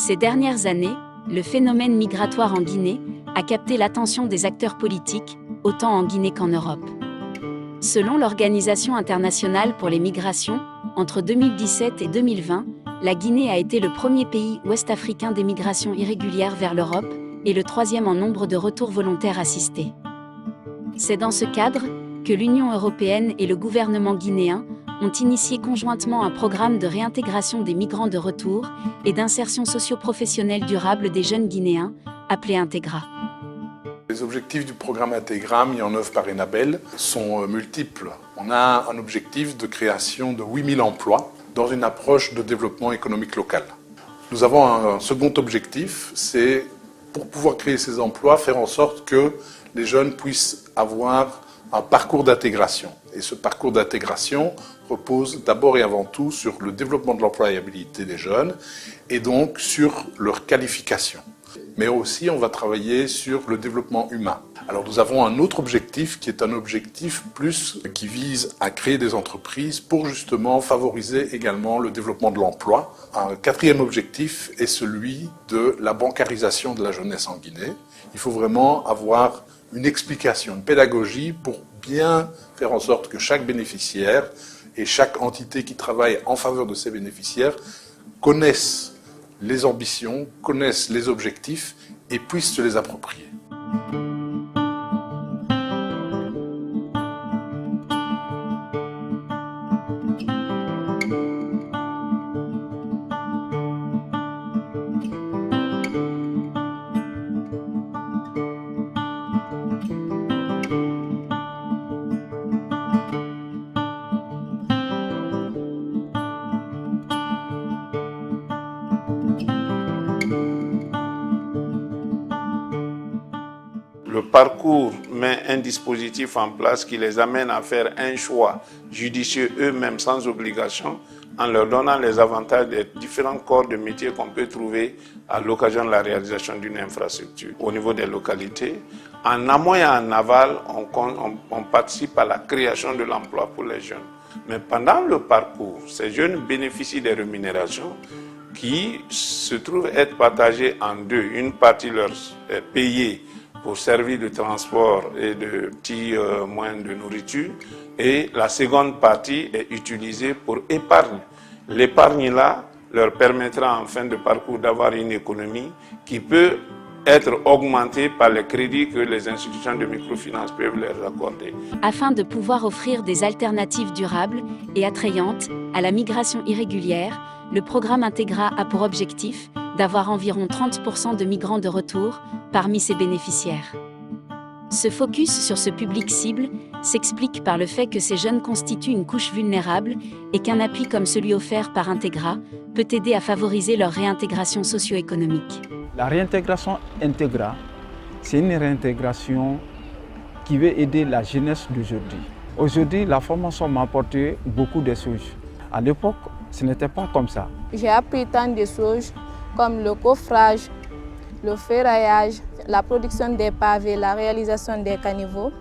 Ces dernières années, le phénomène migratoire en Guinée a capté l'attention des acteurs politiques, autant en Guinée qu'en Europe. Selon l'Organisation internationale pour les migrations, entre 2017 et 2020, la Guinée a été le premier pays ouest-africain d'émigration irrégulière vers l'Europe et le troisième en nombre de retours volontaires assistés. C'est dans ce cadre que l'Union européenne et le gouvernement guinéen ont initié conjointement un programme de réintégration des migrants de retour et d'insertion socio-professionnelle durable des jeunes Guinéens, appelé Integra. Les objectifs du programme Integra mis en œuvre par Enabel sont multiples. On a un objectif de création de 8000 emplois dans une approche de développement économique local. Nous avons un second objectif, c'est pour pouvoir créer ces emplois, faire en sorte que les jeunes puissent avoir un parcours d'intégration. Et ce parcours d'intégration repose d'abord et avant tout sur le développement de l'employabilité des jeunes et donc sur leur qualification. Mais aussi, on va travailler sur le développement humain. Alors nous avons un autre objectif qui est un objectif plus qui vise à créer des entreprises pour justement favoriser également le développement de l'emploi. Un quatrième objectif est celui de la bancarisation de la jeunesse en Guinée. Il faut vraiment avoir une explication, une pédagogie pour bien faire en sorte que chaque bénéficiaire et chaque entité qui travaille en faveur de ces bénéficiaires connaissent les ambitions, connaissent les objectifs et puissent se les approprier. Le parcours met un dispositif en place qui les amène à faire un choix judicieux eux-mêmes sans obligation en leur donnant les avantages des différents corps de métier qu'on peut trouver à l'occasion de la réalisation d'une infrastructure au niveau des localités. En amont et en aval, on participe à la création de l'emploi pour les jeunes. Mais pendant le parcours, ces jeunes bénéficient des rémunérations qui se trouvent être partagées en deux. Une partie leur est payée pour servir de transport et de petits moyens de nourriture, et la seconde partie est utilisée pour épargne. L'épargne là leur permettra en fin de parcours d'avoir une économie qui peut être augmentée par les crédits que les institutions de microfinance peuvent leur accorder. Afin de pouvoir offrir des alternatives durables et attrayantes à la migration irrégulière, le programme Integra a pour objectif d'avoir environ 30% de migrants de retour parmi ses bénéficiaires. Ce focus sur ce public cible s'explique par le fait que ces jeunes constituent une couche vulnérable et qu'un appui comme celui offert par Integra peut aider à favoriser leur réintégration socio-économique. La réintégration Integra, c'est une réintégration qui veut aider la jeunesse d'aujourd'hui. Aujourd'hui, la formation m'a apporté beaucoup de choses. À l'époque, ce n'était pas comme ça. J'ai appris tant de choses comme le coffrage, le ferraillage, la production des pavés, la réalisation des caniveaux.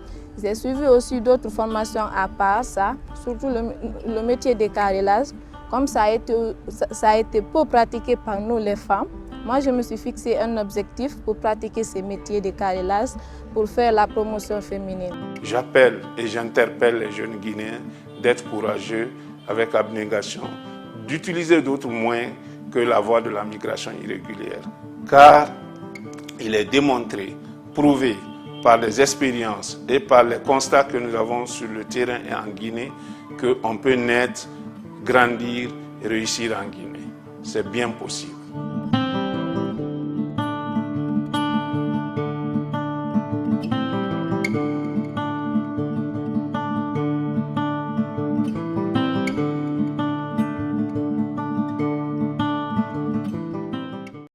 J'ai suivi aussi d'autres formations à part ça, surtout le métier de carrelage. Comme ça a été peu pratiqué par nous les femmes, moi je me suis fixé un objectif pour pratiquer ces métiers de carrelage pour faire la promotion féminine. J'appelle et j'interpelle les jeunes Guinéens d'être courageux avec abnégation, d'utiliser d'autres moyens que la voie de la migration irrégulière. Car il est démontré, prouvé par les expériences et par les constats que nous avons sur le terrain et en Guinée qu'on peut naître, grandir et réussir en Guinée. C'est bien possible.